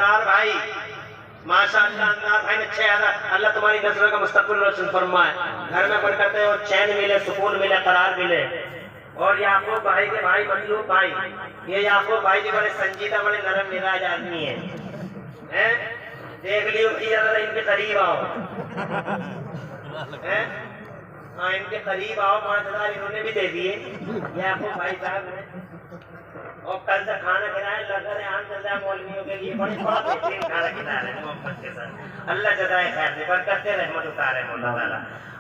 अंदार भाई, माशाअल्लाह अंदार भाई ने 6000। अल्लाह तुम्हारी नस्ल का मुस्तकबिल रोशन फरमाए, घर में बरकत है और चैन मिले, सुकून मिले, करार मिले। और याकूब भाई के भाई मतलूब भाई, ये याकूब भाई जी बड़े संजीदा, बड़े नरम मिजाज आदमी है? देख लियो भैया, इनके करीब आओ, हैं? हाँ, इनके करीब आओ। 5000 इन्होंने भी दे दिए याकूब भाई साहब ने। और कल से खाना खिलाए, लगा रहे आम चल रहा है मौलवियों के लिए, बड़ी बड़ा बेहतरीन खाना खिला रहे हैं मोहब्बत के साथ। अल्लाह जज़ाए खैर दे, बरकत दे, रहमत उतारे मौला ताला।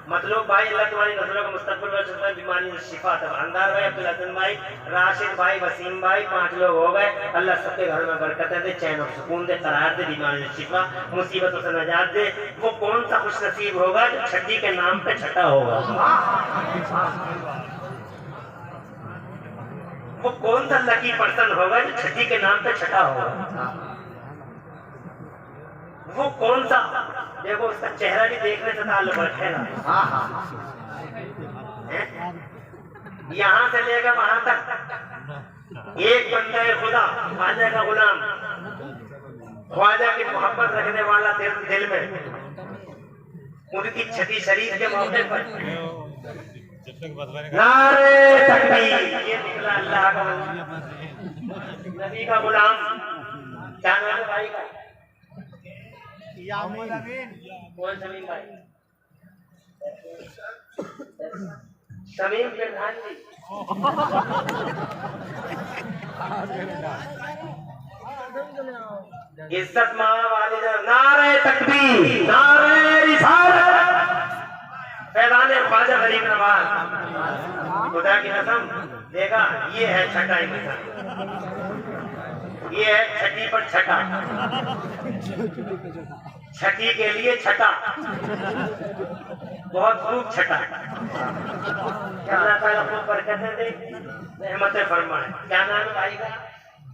मतलब भाई अल्लाह तुम्हारी नस्लों का मुस्तकबिल रोशन, बीमारी शिफा था। अंदार भाई, अब्दुल हसन भाई, राशिद भाई, वसीम भाई, 5 लोग हो गए। अल्लाह सबके घर में बरकत दे, चैन और सुकून दे, करार दे, बीमारी शिफा, मुसीबतों से नजात दे। वो कौन सा खुश नसीब होगा जो छठी के नाम पे छठा होगा? वो कौन सा लकी पर्सन होगा जो छठी के नाम पे छठा होगा? वो कौन सा? देखो उसका चेहरा भी देखने से ताल्लुक रखेगा। यहाँ से लेकर वहां तक एक बंदा खुदा, ख्वाजा का गुलाम, ख्वाजा की मोहब्बत रखने वाला दिल में, उनकी छठी शरीफ के मौके पर नारे तकबीर, ये निकला अल्लाह का नबी का गुलाम। क्या नाम है भाई का? यामीन। कौन समीम भाई? समीम प्रधान जी। इज्जत माँ वाले, नारे तकबीर, नारे रिसालत, फैलाने ख्वाजा गरीब नवाज। खुदा की कसम, देखा ये है छठा इंसान, ये है छठी पर छठा, छठी के लिए छठा, बहुत खूब छठा। अल्लाह ताला को बरकतें दे, रहमतें फरमाए। क्या नाम है भाई का?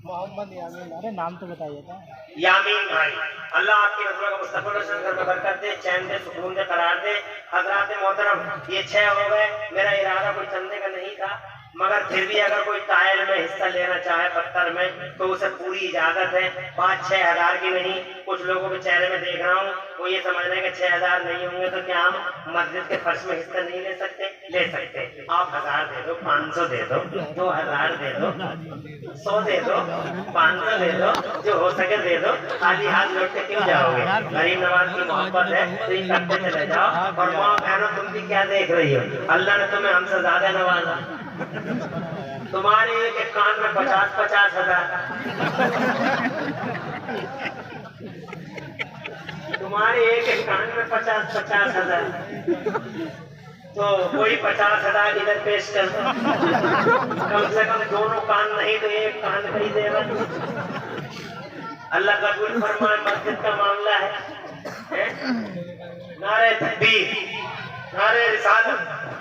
मोहम्मद यामीन। अरे नाम तो बताइए था। यामीन भाई, अल्लाह आपकी नस्लों का मुस्तकबिल रोशन कर, बरकत दे, चैन दे, सुकून दे, करार दे। हजरात मोहतरम, ये 6 हो गए। मेरा इरादा कोई चंदे का नहीं था, मगर फिर भी अगर कोई टायल में हिस्सा लेना चाहे, पत्थर में, तो उसे पूरी इजाजत है। 5-6 हजार की नहीं। कुछ लोगों के चेहरे में देख रहा हूँ, वो ये समझ रहे हैं कि 6000 नहीं होंगे तो क्या हम मस्जिद के फर्श में हिस्सा नहीं ले सकते? ले सकते। आप 1000 दे दो, 500 दे दो, 2000 दे दो, 100 दे दो, 500 दे दो, जो हो सके दे दो। खाली हाथ लौट के क्यों जाओगे? गरीब नवाज की मोहब्बत है तो ये करते चले जाओ। और माँ बहनों, तुम भी क्या देख रही हो? अल्लाह ने तुम्हें हमसे ज्यादा नवाजा। तुम्हारे एक कान में 50-50 हजार, तुम्हारे एक कान में 50-50 हजार, तो कोई 50 हजार इधर पेश कर दो। कम से कम दोनों कान नहीं तो एक कान का ही देगा। अल्लाह कबूल फरमाए। मस्जिद का मामला है। नारे तकबीर, नारे रिसालत।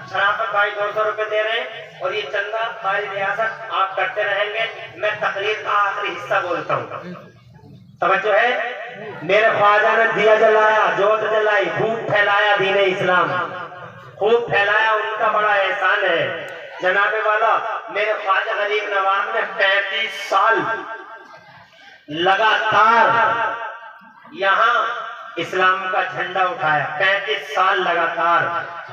शराफत भाई 200 रुपए दे रहे हैं और ये चंदा हमारी रियासत आप करते रहेंगे। मैं तकरीर का आखिरी हिस्सा बोलता हूँ, समझो है। मेरे ख्वाजा ने दिया जलाया, जोत जलाई, खूब फैलाया दीन इस्लाम, खूब फैलाया, उनका बड़ा एहसान है। जनाबे वाला मेरे ख्वाजा गरीब नवाज ने 35 साल लगातार यहाँ इस्लाम का झंडा उठाया। 35 साल लगातार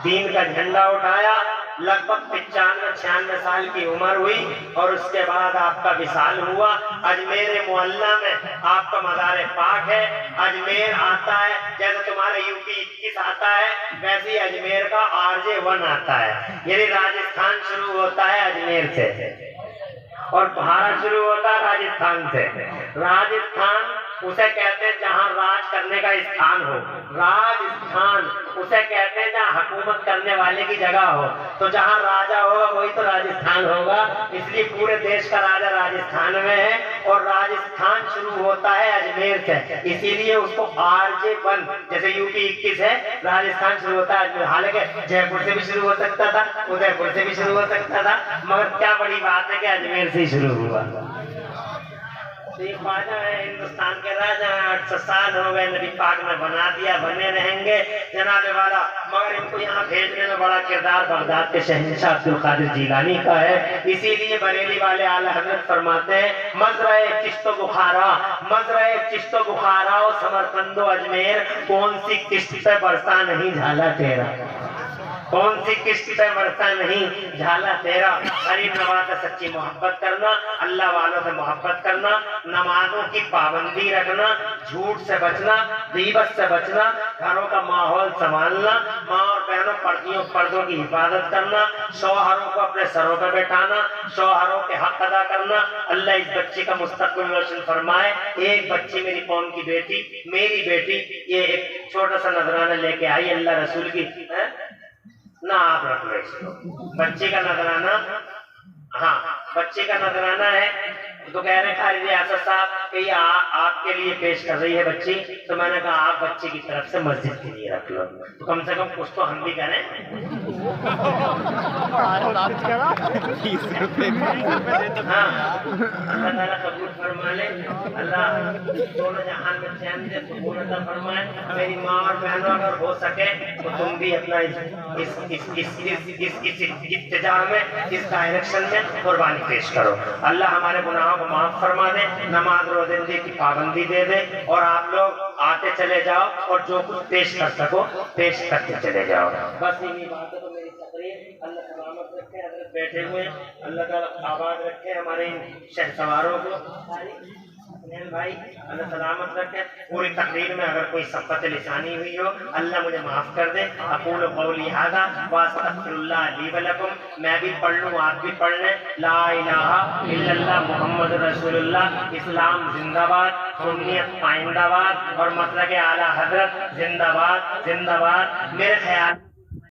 दीन का झंडा उठाया। लगभग 95-96 साल की उम्र हुई और उसके बाद आपका विसाल हुआ। अजमेर मोहल्ला में आपका मज़ार पाक है। अजमेर आता है जैसे तुम्हारे यूपी 21 आता है, वैसे ही अजमेर का RJ 1 आता है। यानी राजस्थान शुरू होता है अजमेर से और भारत शुरू होता है राजस्थान से। राजस्थान उसे कहते हैं जहाँ राज करने का स्थान हो। राजस्थान उसे कहते हैं जहाँ हुकूमत करने वाले की जगह हो। तो जहाँ राजा होगा वही तो राजस्थान होगा। इसलिए पूरे देश का राजा राजस्थान में है और राजस्थान शुरू होता है अजमेर से। इसीलिए उसको RJ 1, जैसे यूपी 21 है, राजस्थान शुरू होता है अजमेर। हालांकि जयपुर से भी शुरू हो सकता था, उदयपुर से भी शुरू हो सकता था, मगर क्या बड़ी बात है कि अजमेर से ही शुरू हुआ। ख्वाजा है, हिंदुस्तान के राजा है, 68 साल हो गए, नबी पाक ने बना दिया, बने रहेंगे जनाब वाला। मगर इनको यहाँ भेजने में बड़ा किरदार बगदाद के शहंशाह अब्दुल कादिर जिलानी का है। इसीलिए बरेली वाले आला हजरत फरमाते हैं मजराए चिश्तो बुखारा, मजराए चिश्तो बुखारा और समरकंदो अजमेर, कौन सी किस्त पे बरसा नहीं झाला तेरा, कौन सी किस्त पे बरसा नहीं झाला तेरा। गरीब नवाज से सच्ची मोहब्बत करना, अल्लाह वालों से मोहब्बत करना, नमाजों की पाबंदी रखना, झूठ से बचना, गीबत से बचना, घरों का माहौल संभालना, माँ और बहनों पर्दों की हिफाजत करना, शौहरों को अपने सरों पर बैठाना, शौहरों के हक अदा करना। अल्लाह इस बच्ची का मुस्तकबिल रोशन फरमाए। एक बच्ची मेरी कौम की बेटी, मेरी बेटी, ये एक छोटा सा नजराना लेके आई अल्लाह रसूल की है ना, आप रख लो इसको, बच्चे का नजराना। हाँ, बच्चे का नजराना है। तो कह रहे खालिद आसद साहब कि ये आपके लिए पेश कर रही है बच्ची, तो मैंने कहा आप बच्चे की तरफ से मस्जिद के लिए रख लो, तो कम से कम कुछ तो हम भी करें। हाँ, अल्लाह ताला कबूल फरमा ले, अल्लाह दोनों जहान में चैन दे, सुकून अता फरमाए। मेरी माँ और बहनों अगर हो सके तो तुम भी अपना इस इत्तेजा में, इस डायरेक्शन में कुर्बानी पेश करो। अल्लाह हमारे गुनाहों को माफ फरमा दे, नमाज रोज़े की पाबंदी दे दे, और आप लोग आते चले जाओ और जो कुछ पेश कर सको पेश करते चले जाओ। बस इन्हीं बातों को मेरी तकरीर। अल्लाह सलामत रखे, हजरत बैठे हुए, अल्लाह ताला आबाद रखे हमारे इन शहसवारों को। भाई अल्लाह सलामत रखे। पूरी तकरीर में अगर कोई सबकत लिसानी हुई हो अल्लाह मुझे माफ कर दे। अक़ूलु क़ौली हाज़ा व अस्तग़फ़िरुल्लाह ली व लकुम। मैं भी पढ़ लूँ, आप भी पढ़ लें। ला इलाहा इल्लल्लाह मुहम्मद रसूलुल्लाह। इस्लाम जिंदाबाद, सुन्नियत आइंदाबाद और मसलक आला हजरत जिंदाबाद जिंदाबाद। मेरे ख्याल